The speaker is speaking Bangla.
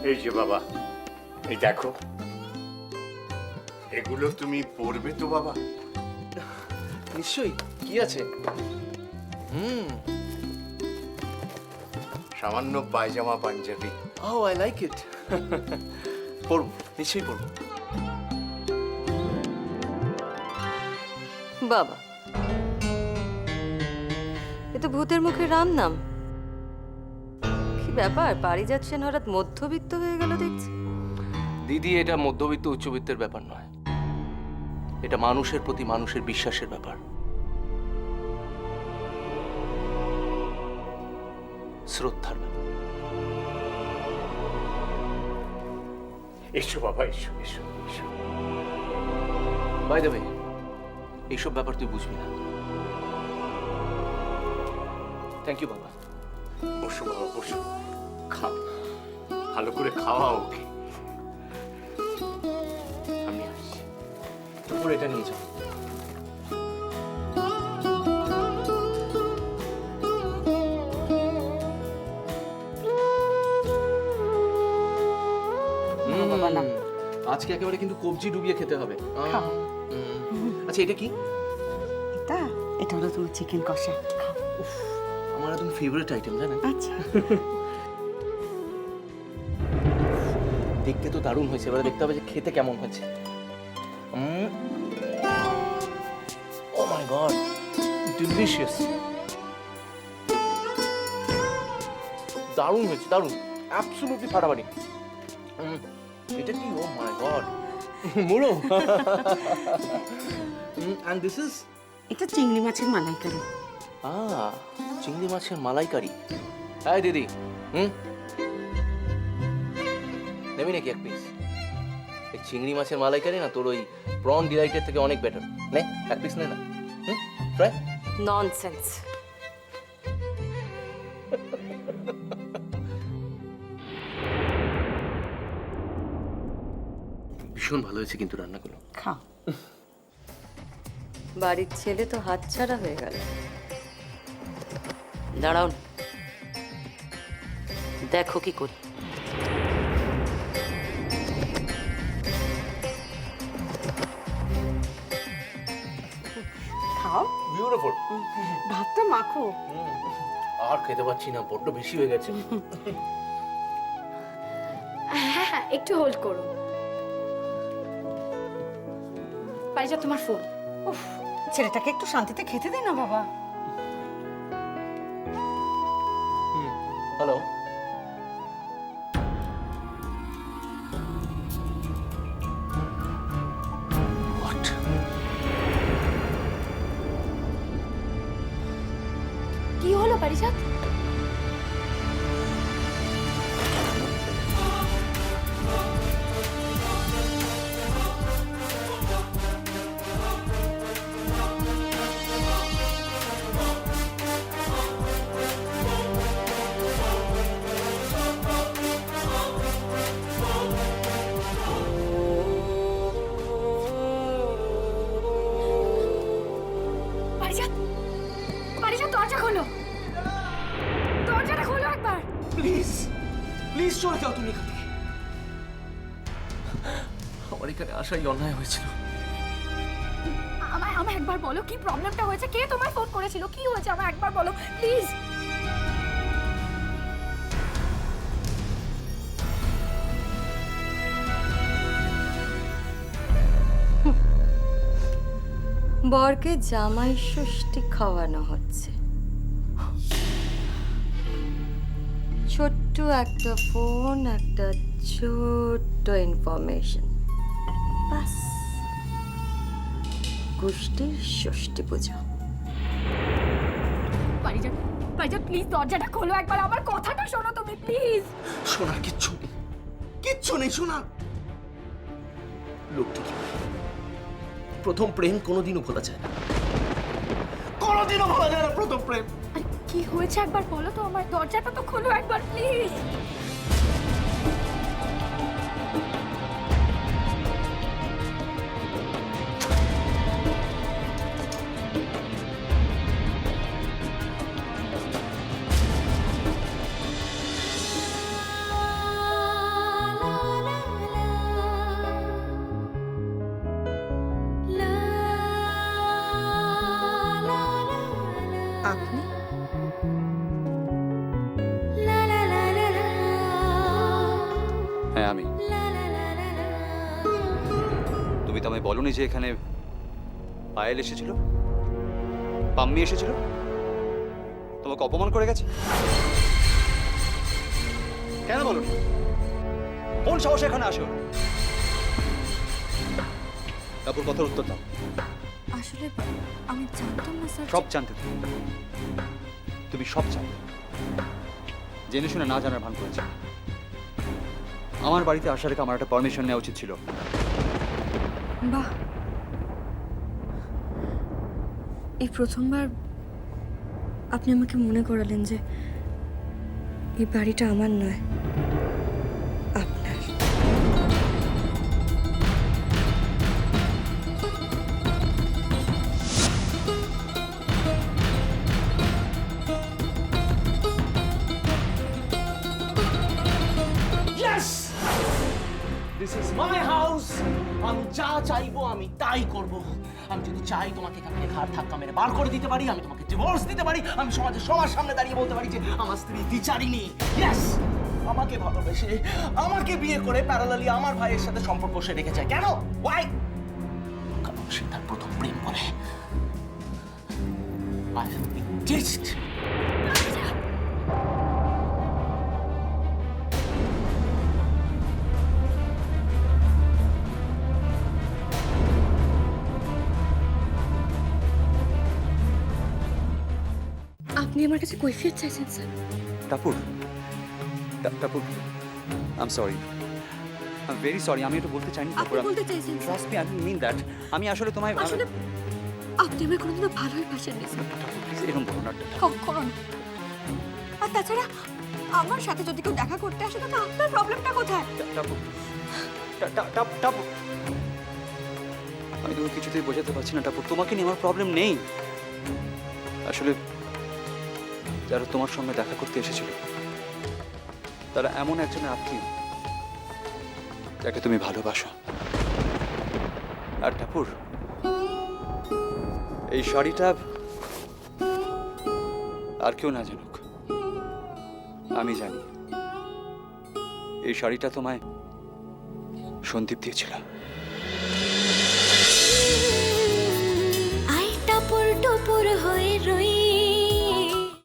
এই যে বাবা, এই দেখো, এগুলো তুমি পরবে তো বাবা? নিশ্চয়ই। কি আছে? সামান্য পায়জামা পাঞ্জাবি। ও আই লাইক ইট। পড়ব, নিশ্চয়ই পড়ব। বাবা, এ তো ভূতের মুখে রাম নাম। কি ব্যাপার, পারিজাত সেন হঠাৎ মধ্যবিত্ত হয়ে গেল দেখছি। দিদি, এটা মধ্যবিত্ত উচ্চবিত্তের ব্যাপার নয়, এটা মানুষের প্রতি মানুষের বিশ্বাসের ব্যাপার। শ্রদ্ধার ব্যাপার। এসো বাবা, এসো এসো এসো। বাই দ্য ওয়ে, এইসব ব্যাপার তুই বুঝবি না। থ্যাংক ইউ বাবা। বসো বাবা, বসো, খাও, ভালো করে খাওয়া ওকে। আমি আসছি। তোর এটা নিয়ে যাও। আজকে একেবারে কিন্তু কবজি ডুবিয়ে খেতে হবে। আচ্ছা, এটা কি? এটা এটা হলো তোমার চিকেন কষা। খাও। আমার একদম ফেভারিট আইটেম, জানেন? আচ্ছা, দেখতে তো দারুণ হয়েছে, এবারে দেখতে হবে যে খেতে কেমন হয়েছে। Oh my god, delicious. দারুণ হয়েছে, দারুণ, অ্যাবসলিউটলি ফাটাফাটি। এটা কি? ও মাই গড, মুড়ো। And this is? এটা চিংড়ি মাছের মালাইকারি। চিংড়ি মাছের মালাইকারি। এই দিদি, নেবি নাকি এক পিস? এই চিংড়ি মাছের মালাইকারি না তোর ওই প্রন ডিলাইটের থেকে অনেক বেটার। নে এক পিস, নে না। ট্রাই। ননসেন্স। ভীষণ ভালো হয়েছে কিন্তু রান্নাগুলো। খাও। বাড়ির ছেলে তো হাতছাড়া হয়ে গেল। দাঁড়াও, দেখো কি করি। খাও, বিউটিফুল। ভাতটা মাখো। আর খেতে পাচ্ছি না, বড্ড বেশি হয়ে গেছে। হ্যাঁ হ্যাঁ, একটু হোল্ড করো। পারিজাত, তোমার ফোন। উফ, ছেলেটাকে একটু শান্তিতে খেতে দিন না বাবা। হ্যালো। হোয়াট? কি হলো পারিজাত? পারিজাত, পারিজাত, দরজা খোলো, দরজাটা খোলো একবার। প্লিজ, প্লিজ চলে যাও তুমি এখান থেকে। আমার এখানে আসাই অন্যায় হয়েছিল। আমায় আমায় একবার বলো কি প্রবলেমটা হয়েছে, কে তোমায় ফোন করেছিল, কি হয়েছে আমায় একবার বলো প্লিজ। বরকে জামাই ষষ্ঠী খাওয়ানো হচ্ছে। ছোট্ট একটা ফোন, একটা ছোট্ট ইনফরমেশন, বাস গোষ্ঠীর ষষ্ঠী পুজো। পারিজাত, পারিজাত, প্লিজ দরজাটা খোলো একবার, আমার কথাটা শোনো তুমি প্লিজ। শোনার কিচ্ছু নেই, কিচ্ছু নেই শোনার। লোকটি কি, প্রথম প্রেম কোনোদিনও ভোলা যায় না, কোনোদিনও ভোলা যায় না প্রথম প্রেম। আরে কি হয়েছে একবার বলো তো আমার, দরজাটা তো খোলো একবার প্লিজ। হ্যাঁ আমি। তুমি তো আমায় বলোনি যে এখানে পায়েল এসেছিল, পাম্মি এসেছিল, তোমাকে অপমান করে গেছে? কেন বলোনি? কোন সাহসে এখানে আসো? তারপর কথার উত্তর দাও। আসলে আমি জানতাম না স্যার। সব জানতে তুমি, তুমি সব জানতে, জেনে শুনে না জানার ভান করেছে। আমার বাড়িতে আসার আগে আমার একটা পারমিশন নেওয়া উচিত ছিল। বাহ, এই প্রথমবার আপনি আমাকে মনে করালেন যে এই বাড়িটা আমার নয়, আপনার। Yes, this is my house. আমি যা চাইবো আমি তাই করব। আমি যদি চাই তোমাকে এখান থেকে ঘাড় ধাক্কা মেরে বার করে দিতে পারি, আমি তোমাকে ডিভোর্স দিতে পারি, আমি সমাজের সবার সামনে দাঁড়িয়ে বলতে পারি যে আমার স্ত্রী দ্বিচারিণী। ইয়েস, আমাকে ভালোবেসে আমাকে বিয়ে করে প্যারালালি আমার ভাইয়ের সাথে সম্পর্ক সে রেখে যায়। কেন? ওয়াই? কারণ সে তার প্রথম প্রেম করে। I have been ditched. আপনি আমার কাছে কৈফিয়ত চাইছেন sir? Tapur, Tapur, I am sorry, I am very sorry. আমি এটা বলতে চাইনি টাপুর। আপনি বলতে চাইছেন sir? Trust me, I mean that. আমি আসলে তোমায় আসলে আপনি আমার কোনোদিনও ভালোই বাসেননি স্যার, প্লিজ এরকম বলো না। কখনো না। আর তাছাড়া আমার সাথে যদি কেউ দেখা করতে আসে তাহলে আপনার প্রবলেমটা কোথায়? টাপুর, টাপুর, আমি তোমাকে কিছুতেই বোঝাতে পারছি না টাপুর। তোমাকে নিয়ে আমার প্রবলেম নেই। আসলে যারা তোমার সঙ্গে দেখা করতে এসেছিল তারা এমন একজনের আত্মীয় যাকে তুমি ভালোবাসো। আর টাপুর, এই শাড়িটা আর কেউ না জানুক, আমি জানি। এই শাড়িটা তোমায় সন্দীপ দিয়েছিল। আই টাপুর টুপুর হয়ে রই